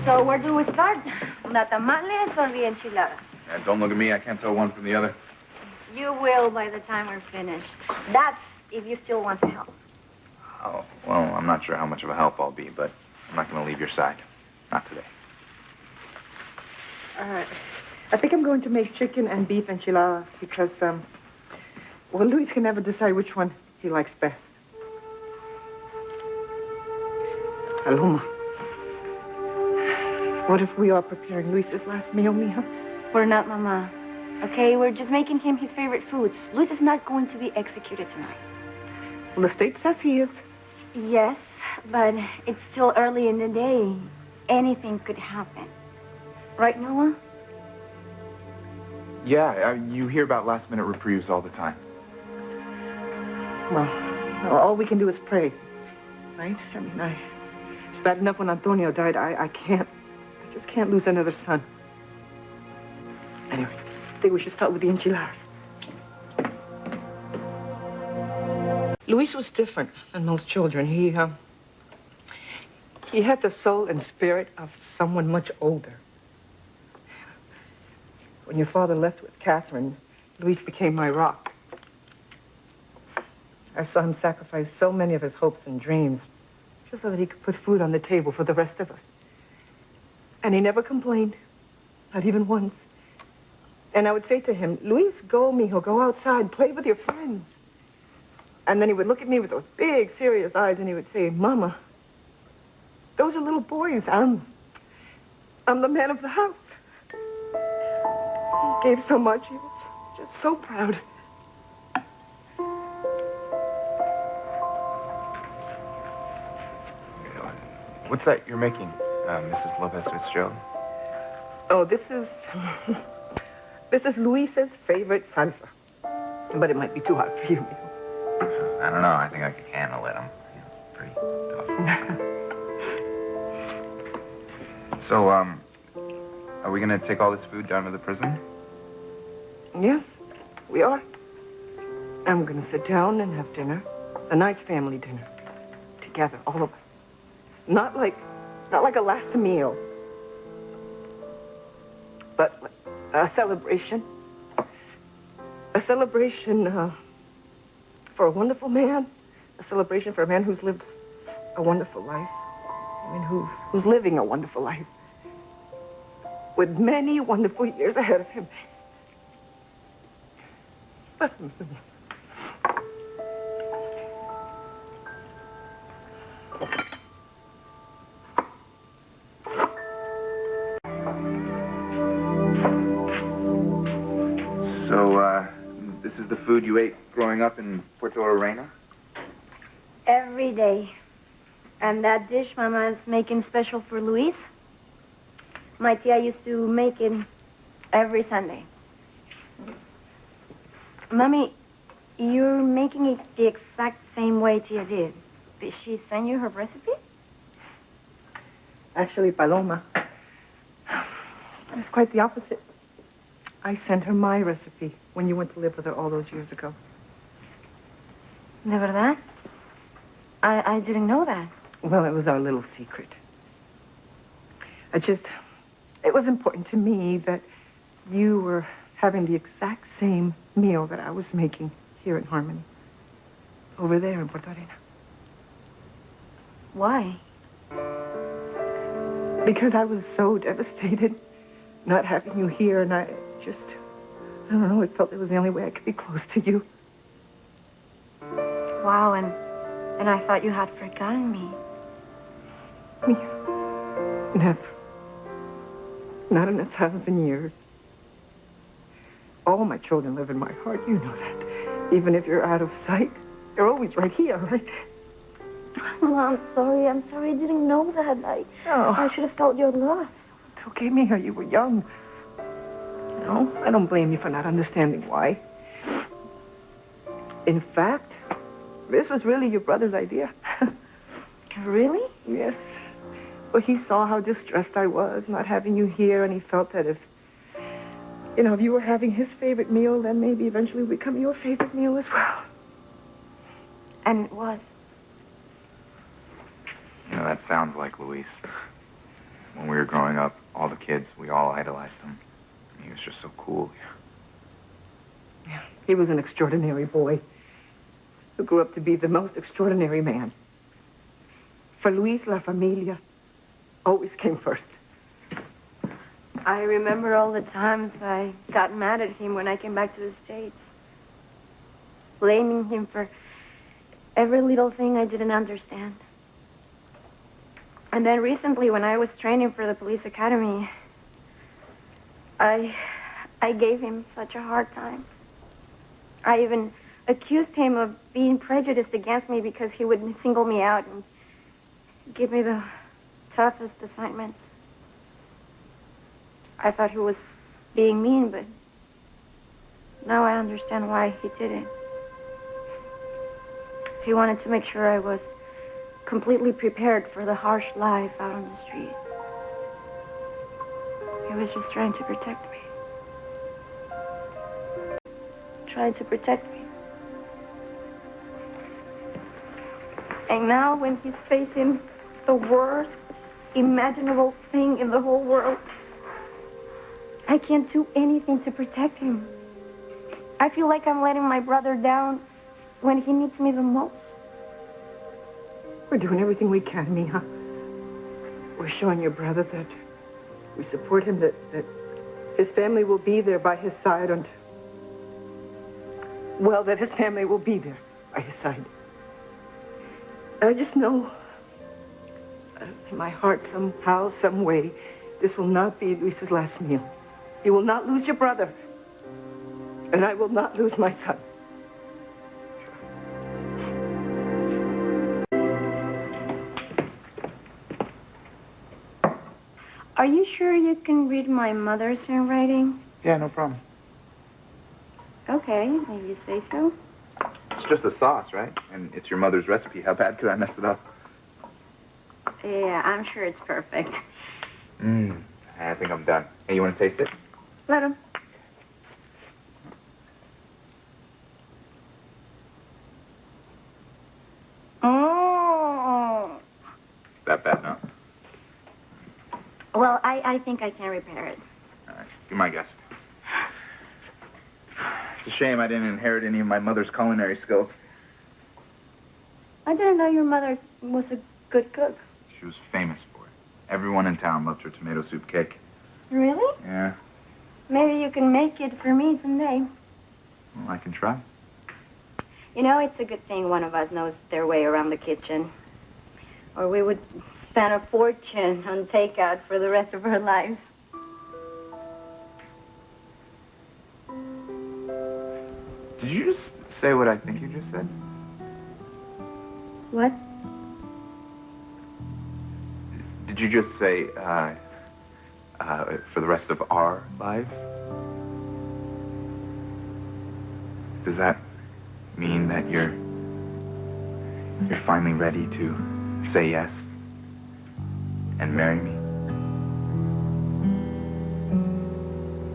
So where do we start? The tamales or the enchiladas? Don't look at me. I can't tell one from the other. You will by the time we're finished. That's if you still want to help. Oh, well, I'm not sure how much of a help I'll be, but I'm not going to leave your side. Not today. I think I'm going to make chicken and beef enchiladas because, well, Luis can never decide which one he likes best. Paloma, what if we are preparing Luis's last meal, mija? We're not, Mama. Okay, we're just making him his favorite foods. Luis is not going to be executed tonight. Well, the state says he is. Yes, but it's still early in the day. Anything could happen. Right, Noah? Yeah, you hear about last-minute reprieves all the time. Well, all we can do is pray, right? I mean, it's bad enough when Antonio died. I just can't lose another son. Anyway, I think we should start with the enchiladas. Luis was different than most children. He had the soul and spirit of someone much older. When your father left with Catherine, Luis became my rock. I saw him sacrifice so many of his hopes and dreams just so that he could put food on the table for the rest of us. And he never complained, not even once. And I would say to him, Luis, go, mijo, go outside, play with your friends. And then he would look at me with those big, serious eyes, and he would say, Mama, those are little boys. I'm the man of the house. He gave so much. He was just so proud. What's that you're making, Mrs. Lopez Fitzgerald? Oh, this is Luis's favorite salsa. But it might be too hot for you, mijo. I don't know. I think I could handle it. I'm pretty tough. So, are we going to take all this food down to the prison? Yes, we are. I'm going to sit down and have dinner. A nice family dinner. Together, all of us. Not like a last meal. But a celebration. A celebration, for a wonderful man. A celebration for a man who's lived a wonderful life. I mean, who's living a wonderful life. With many wonderful years ahead of him. Bless him. So, this is the food you ate growing up in Puerto Arena? Every day. And that dish Mama is making special for Luis, my tia used to make it every Sunday. Mommy, you're making it the exact same way Tia did. Did she send you her recipe? Actually, Paloma, it's quite the opposite. I sent her my recipe when you went to live with her all those years ago. De verdad? I didn't know that. Well, it was our little secret. It was important to me that you were having the exact same meal that I was making here in Harmony. Over there in Puerto Arena. Why? Because I was so devastated not having you here, and I don't know, it felt it was the only way I could be close to you. Wow, and I thought you had forgotten me. Me? Never. Not in 1,000 years. All my children live in my heart, you know that. Even if you're out of sight, you're always right here, right? Mama, I'm sorry. I didn't know that. I should have felt your love. It's okay, Mija. You were young. No, I don't blame you for not understanding why. In fact, this was really your brother's idea. Really? Yes. Well, he saw how distressed I was not having you here, and he felt that if you were having his favorite meal, then maybe eventually it would become your favorite meal as well. And it was. You know, that sounds like Luis. when we were growing up, all the kids, we all idolized him. He was just so cool. Yeah, he was an extraordinary boy who grew up to be the most extraordinary man. For Luis, La Familia always came first. I remember all the times I got mad at him when I came back to the States, blaming him for every little thing I didn't understand. And then recently, when I was training for the police academy, I gave him such a hard time. I even accused him of being prejudiced against me because he would single me out and give me the toughest assignments. I thought he was being mean, but now I understand why he did it. He wanted to make sure I was completely prepared for the harsh life out on the street. He was just trying to protect me. Trying to protect me. And now when he's facing the worst imaginable thing in the whole world, I can't do anything to protect him. I feel like I'm letting my brother down when he needs me the most. We're doing everything we can, Mija. We're showing your brother that we support him, that his family will be there by his side until... Well, that his family will be there by his side. I just know in my heart, somehow, some way, this will not be Luis's last meal. You will not lose your brother, and I will not lose my son. Are you sure you can read my mother's handwriting? Yeah, no problem. Okay, if you say so. It's just a sauce, right? And it's your mother's recipe. How bad could I mess it up? Yeah, I'm sure it's perfect. I think I'm done. Hey, you want to taste it? Let him. Oh. That bad, no? Well, I think I can repair it. All right, be my guest. It's a shame I didn't inherit any of my mother's culinary skills. I didn't know your mother was a good cook. She was famous for it. Everyone in town loved her tomato soup cake. Really? Yeah. Maybe you can make it for me someday. Well, I can try. You know, it's a good thing one of us knows their way around the kitchen. Or we would spend a fortune on takeout for the rest of our lives. Did you just say what I think you just said? What? Did you just say, for the rest of our lives? Does that mean that you're finally ready to say yes and marry me?